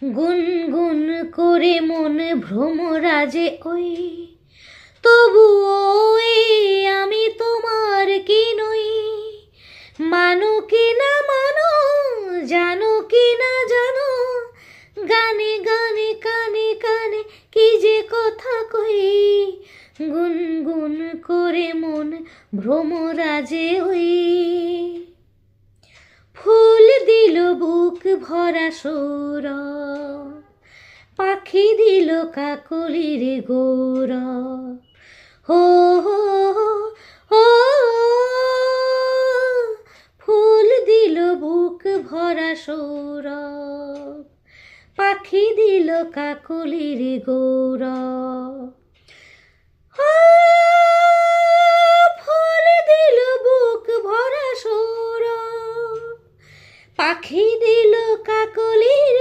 গুনগুন করে মন ভ্রমরাজে ওই, তবুও ওই আমি তোমার কি নই। মানো কি না মানো, জানো কি না জানো, গানে গানে কানে কানে কি যে কথা কই। গুনগুন করে মন ভ্রমরাজে ওই, ফুল দিল বুক ভরা সৌরভ, পাখি দিল কাকলির গৌরব। হো হো হো, ফুল দিল বুক ভরা সৌরভ, পাখি দিল কাকলির গৌরব। ফুল দিল বুক ভরা সৌরভ, পাখি দিল কাকলির